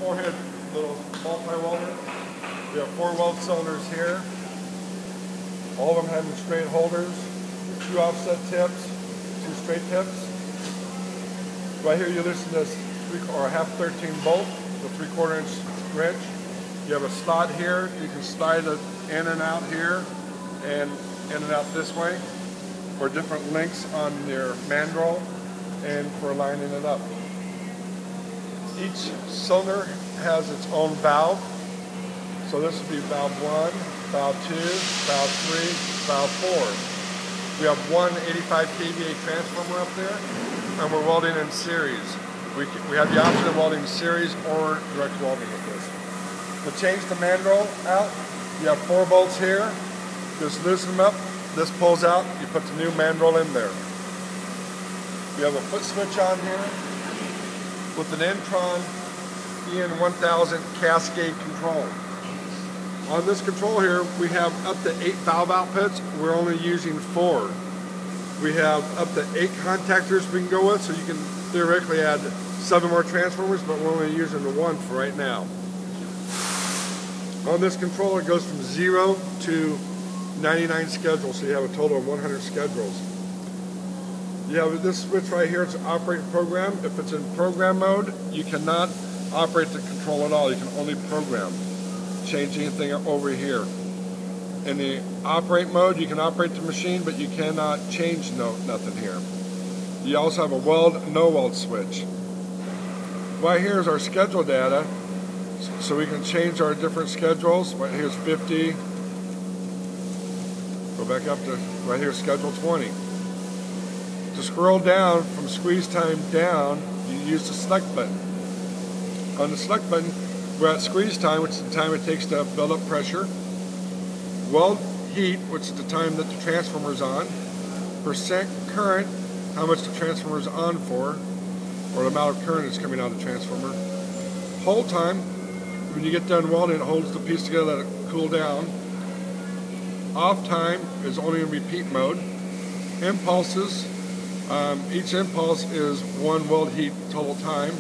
four-head little multi-welder. We have 4 weld cylinders here. All of them having straight holders, 2 offset tips, 2 straight tips. Right here you loosen this a half 13 bolt with a 3/4 inch wrench. You have a slot here. You can slide it in and out here and in and out this way for different lengths on your mandrel and for lining it up. Each cylinder has its own valve. So this would be valve 1, valve 2, valve 3, valve 4. We have one 85 kVA transformer up there, and we're welding in series. We have the option of welding in series or direct welding with this. To change the mandrel out, you have 4 bolts here. Just loosen them up. This pulls out. You put the new mandrel in there. We have a foot switch on here with an Intron EN1000 cascade control. On this control here, we have up to 8 valve outputs. We're only using 4. We have up to 8 contactors we can go with, so you can theoretically add 7 more transformers, but we're only using the 1 for right now. On this controller, it goes from 0 to 99 schedules, so you have a total of 100 schedules. You have this switch right here, it's an operating program. If it's in program mode, you cannot operate the control at all. You can only program. Change anything over here. In the operate mode, you can operate the machine, but you cannot change nothing here. You also have a weld, no weld switch. Right here is our schedule data, so we can change our different schedules. Right here's 50. Go back up to right here, schedule 20. To scroll down from squeeze time down, you use the select button. On the select button, we're at squeeze time, which is the time it takes to build up pressure. Weld heat, which is the time that the transformer is on. Percent current, how much the transformer is on for, or the amount of current that's coming out of the transformer. Hold time, when you get done welding, it holds the piece together, let it cool down. Off time is only in repeat mode. Impulses, each impulse is 1 weld heat total time.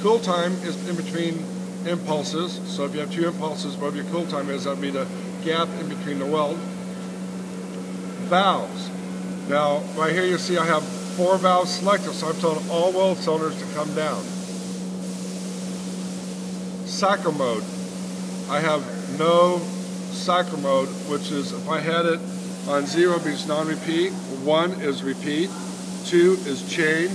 Cool time is in between impulses, so if you have 2 impulses, whatever your cool time is, that would be the gap in between the weld. Valves. Now, right here you see I have 4 valves selected, so I've told all weld cylinders to come down. Cycle mode. I have no cycle mode, which is if I had it on 0 means non-repeat, 1 is repeat, 2 is chain,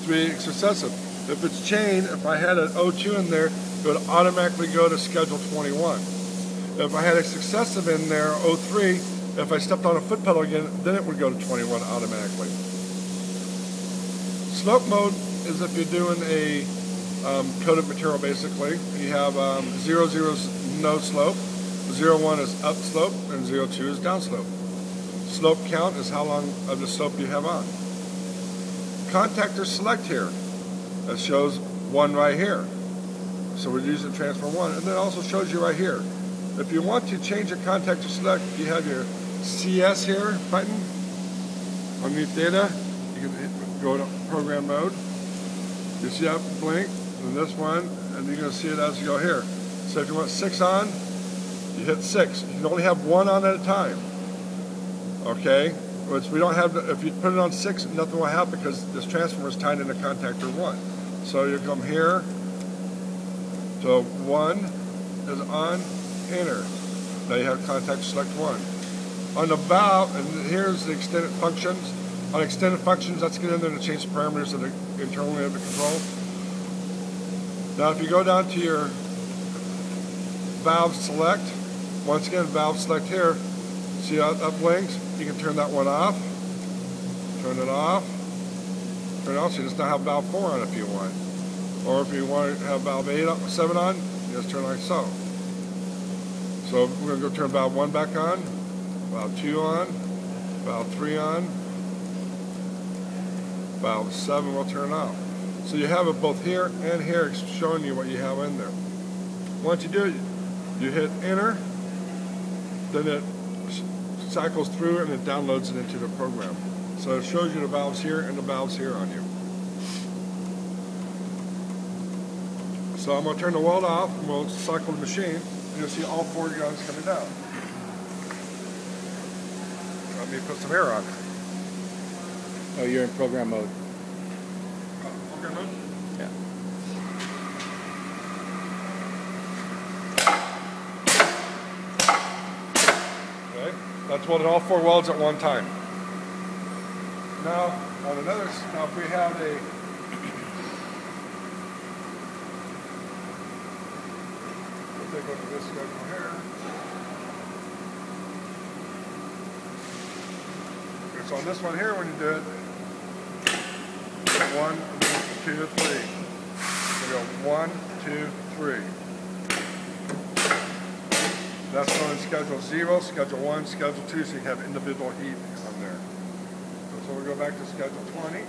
3 is successive. If it's chain, if I had an O2 in there, it would automatically go to schedule 21. If I had a successive in there, O3, if I stepped on a foot pedal again, then it would go to 21 automatically. Slope mode is if you're doing a coated material basically. You have 0, 0 is no slope, 0, 1 is up slope, and 0, 2 is down slope. Slope count is how long of the slope you have on. Contactor select here. That shows 1 right here. So we're using transform 1, and then it also shows you right here. If you want to change your contactor select, you have your CS here button underneath data. You can go to program mode. You see that blink, and this one, and you're going to see it as you go here. So if you want 6 on, you hit 6. You can only have 1 on at a time. Okay? Which we don't have. If you put it on 6, nothing will happen because this transformer is tied into contactor 1. So you come here to 1 is on, enter. Now you have contact select 1. On the valve, and here's the extended functions. On extended functions, let's get in there to change the parameters of the internally of the control. Now if you go down to your valve select, once again valve select here, see how it blinks? You can turn that one off, turn it off, turn it off, so you just now have valve 4 on if you want. Or if you want to have valve 7 on, you just turn like so. So we're going to go turn valve 1 back on, valve 2 on, valve 3 on, valve 7 will turn off. So you have it both here and here showing you what you have in there. Once you do it, you hit enter, then it cycles through and it downloads it into the program. So it shows you the valves here and the valves here on you. So I'm going to turn the weld off and we'll cycle the machine and you'll see all 4 guns coming down. Let me put some air on it. Oh, you're in program mode. Program mode? Yeah. Okay, that's welded all 4 welds at one time. Now, on another, now if we have a we'll take a look at this schedule here. Okay, so on this one here, when you do it, 1, 2, 3. We go 1, 2, 3. That's on schedule 0, schedule 1, schedule 2, so you have individual heat on there. So we'll go back to schedule 20.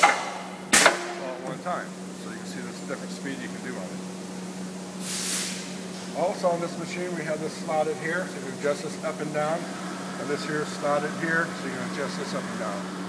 All at one time. So you can see this different speed you can do on it. Also on this machine we have this slotted here, so you can adjust this up and down. And this here is slotted here, so you can adjust this up and down.